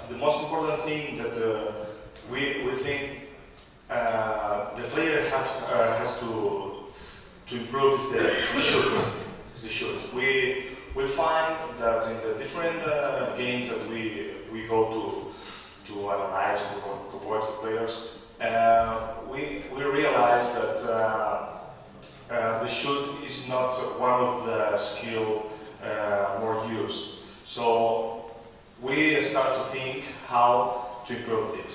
the most important thing that we think the player has to improve is the shoot. We find that in the different games that we go to analyze, to watch the players, we realize that the shoot is not one of the skill more used. So we start to think how to improve this.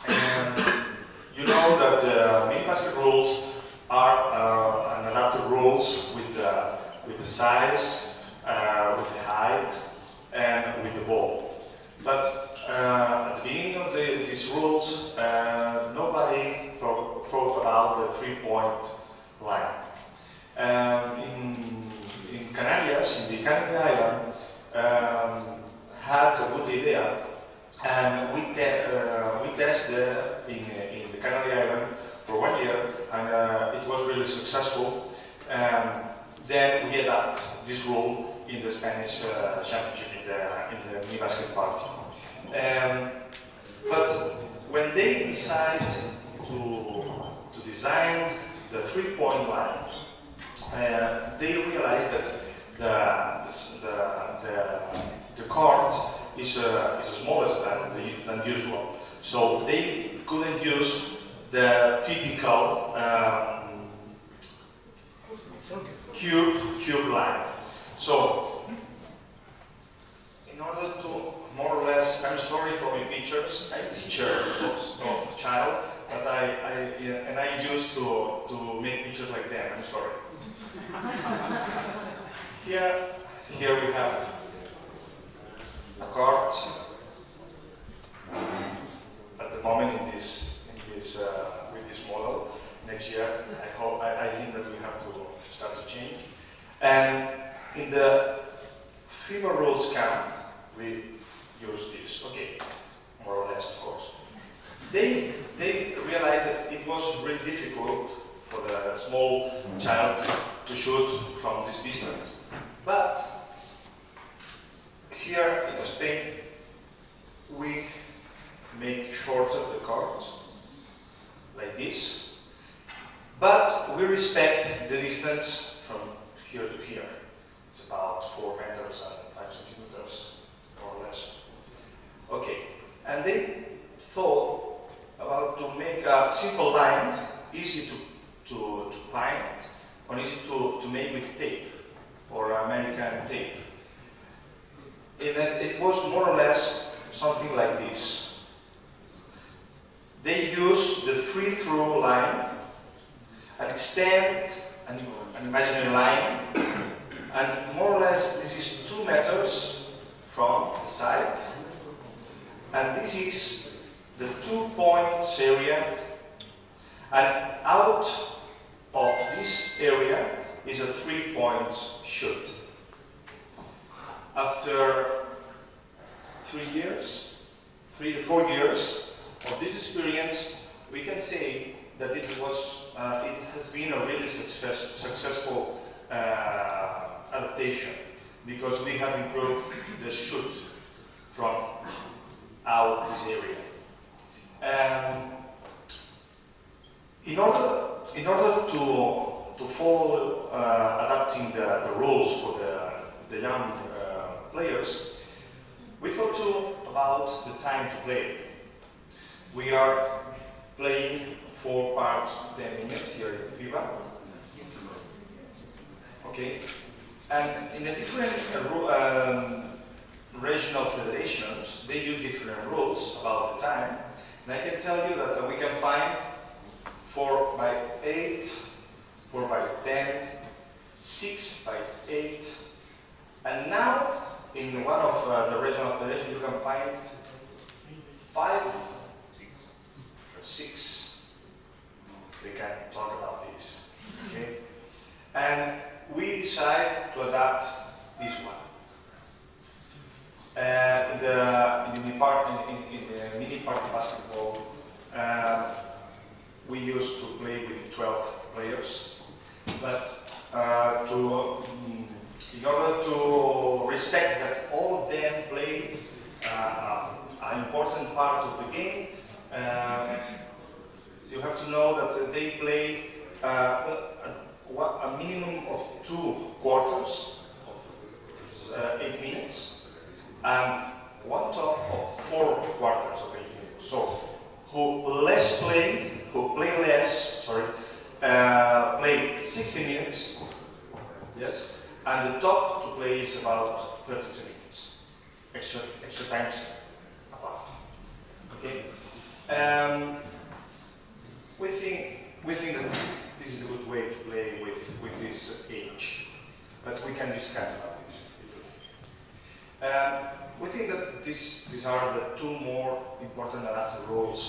And you know that the mini basket rules are an adapted rules with the size, with the height, and with the ball. But at the beginning of these rules, nobody thought about the 3-point line. In Canarias, in the Canary Island, had a good idea, and we tested in the Canary Island for 1 year, and it was really successful. Then we adapt this rule in the Spanish championship, in the mini basket party. But when they decide to design the 3-point line, they realized that the court is smaller than usual. So they couldn't use the typical cube line. So in order to more or less, I'm sorry for my pictures. I'm a teacher of child, but I used to make pictures like them. I'm sorry. Here we have a card. At the moment with this model. Next year, I think that we have to start to change. And in the FIBA rules camp, we use this. Okay, more or less, of course. They realized that it was really difficult for the small child to shoot from this distance. But here in Spain, we make shorter the cards, like this. But we respect the distance from here to here. It's about 4 meters and 5 centimeters, more or less. Okay, and they thought about to make a simple line, easy to find, or easy to make with tape, or American tape. It was more or less something like this. They use the free-throw line and extend an imaginary line, and more or less this is 2 meters from the side, and this is the 2-point area, and out of this area is a 3-point shoot. After 3 to 4 years of this experience, we can say that it has been a really successful adaptation, because we have improved the shoot from out this area. In order to follow adapting the rules for the young players, we thought too about the time to play. We are playing 4 parts, 10 minutes here in FIBA. Okay, and in the different regional federations, they use different rules about the time. And I can tell you that we can find 4 by 8, 4 by 10, 6 by 8, and now in one of the regional federations you can find 5, 6. We can talk about this. Okay? And we decide to adapt this one. In the mini party basketball, we used to play with 12 players, but in order to respect that all of them play a an important part of the game. You have to know that they play a minimum of 2 quarters, 8 minutes, and one top of 4 quarters of 8 minutes. So, who play less, play 60 minutes, yes, and the top to play is about 32 minutes, extra times apart. Okay. We think that this is a good way to play with this age, but we can discuss about this. We think that these are the 2 more important adaptive rules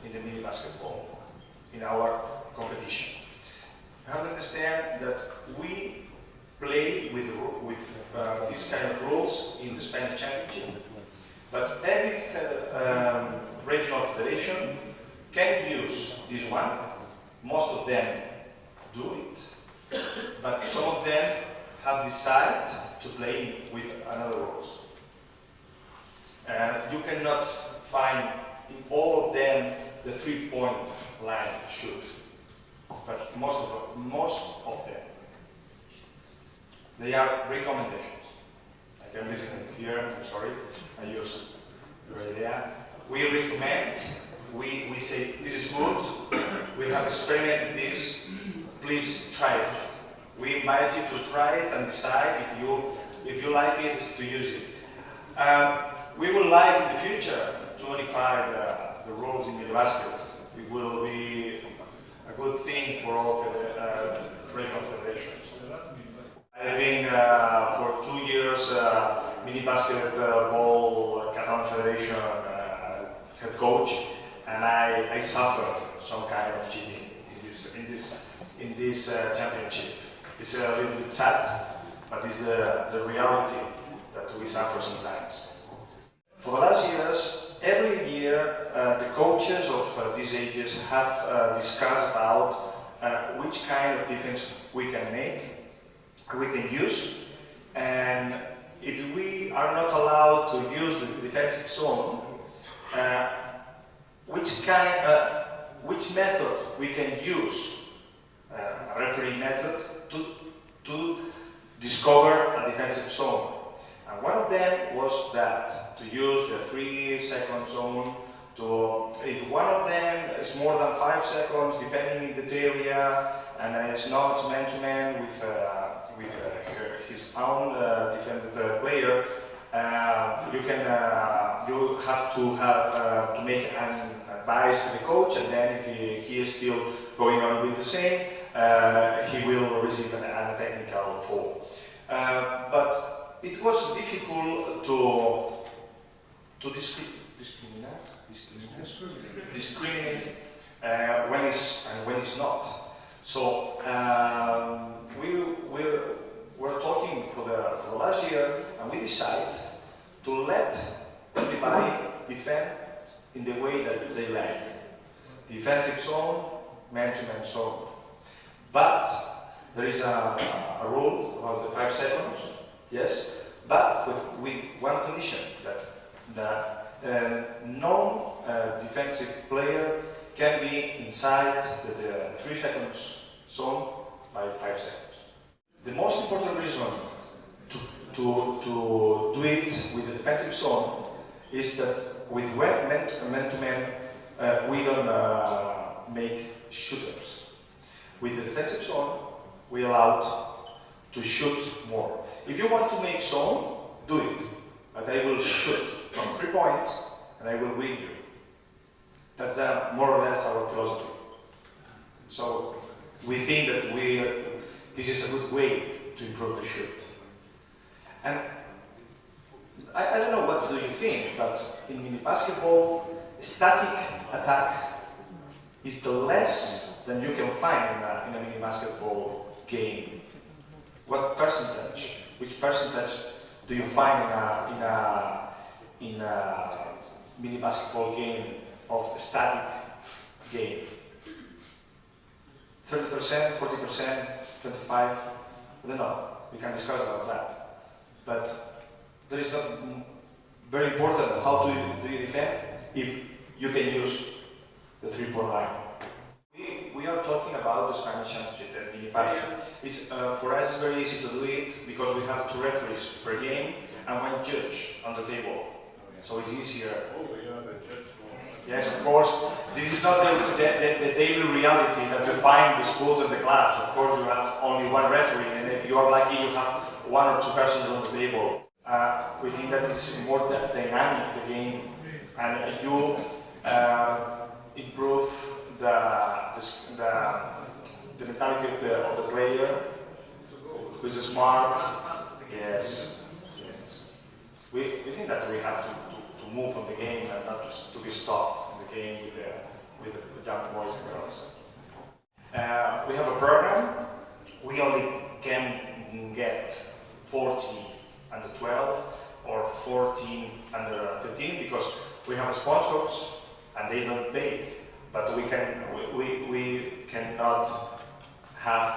in the mini basketball in our competition. You have to understand that we play with this kind of rules in the Spanish Championship, but every regional federation can use this one. Most of them do it, but some of them have decided to play with another rules. You cannot find in all of them the 3-point line shoot, but most of them. They are recommendations. I can listen here, I'm sorry, I use your idea. We recommend, we say this is good, we have experimented this, please try it. We invite you to try it and decide if you like it, to use it. We would like in the future to modify the rules in the basket. It will be a good thing for all regional federations. I've been for 2 years mini basketball Catalan Federation head coach, and I suffered some kind of cheating in this championship. It's a little bit sad, but it's the reality that we suffer sometimes. For the last years, every year the coaches of these ages have discussed about which kind of defense we can make, we can use, and if we are not allowed to use the defensive zone, which method we can use, a referee method, to discover a defensive zone. And one of them was that to use the 3-second zone. If one of them is more than 5 seconds, depending in the area, and it's not man-to-man with his own defended player, you have to make an advice to the coach, and then if he is still going on with the same, he will receive a technical foul. But it was difficult to discriminate when it's not. So we're talking for the last year, and we decided to let everybody defend in the way that they like. Defensive zone, man-to-man zone. But there is a rule about the 5 seconds, yes, but with one condition, that the non-defensive player can be inside the 3 seconds zone by 5 seconds. The most important reason to do it with the defensive zone is that with man-to-man we don't make shooters. With the defensive zone, we allowed to shoot more. If you want to make zone, do it. But I will shoot from 3 points, and I will win you. That's more or less our philosophy. So we think that this is a good way to improve the shoot. And I don't know what do you think, but in mini basketball, static attack is the less than you can find in a mini basketball game. What percentage? Which percentage do you find in a mini basketball game of a static game? 30%, 40%, 25%? I don't know. We can discuss about that. But there is not very important, how do you defend if you can use the 3-point line. We are talking about the Spanish Championship, the parte. It's, for us it's very easy to do it because we have 2 referees per game and 1 judge on the table. So it's easier. Yes, of course. This is not the daily reality that you find in the schools and the clubs. Of course, you have only 1 referee, and if you are lucky, you have 1 or 2 persons on the table. We think that it's more dynamic, the game, and you improve the mentality of the player, who is smart. Yes. We think that we have to move on the game and not just to be stopped in the game with the young boys and girls. We have a program. We only can get 14 under 12 or 14 under 13 because we have sponsors and they don't pay. But we cannot have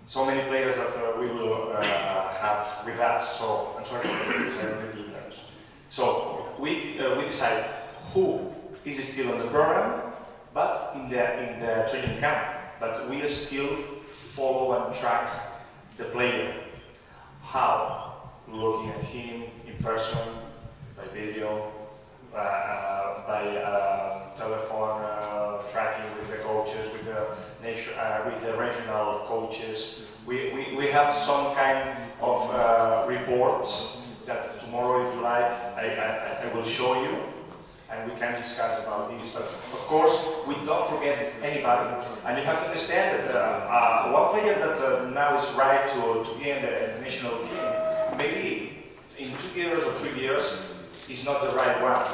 so many players that we will have with us. So I'm sorry, I don't really do that. So we decide who is still on the program, but in the training camp. But we still follow and track the player. How? Looking at him in person, by video, by telephone tracking with the coaches, with the regional coaches. We have some kind of reports that tomorrow, if you like, I will show you, and we can discuss about this. But of course, we don't forget anybody, and you have to understand that one player that now is right to be in the national team, maybe in 2 years or 3 years, is not the right one.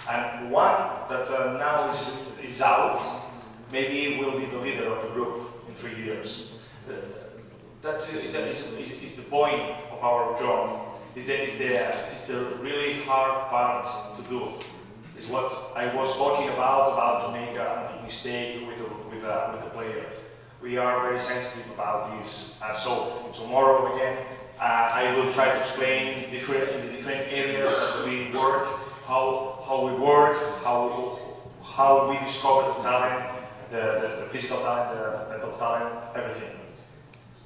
And one that now is out, maybe will be the leader of the group in 3 years. That is the point of our job. Is the really hard part to do. Is what I was talking about to make a mistake with the player. We are very sensitive about this. So tomorrow again, I will try to explain in the different areas that we work, how we work, how we discover the talent, the physical talent, the mental talent, everything.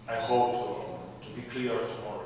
I hope to be clear tomorrow.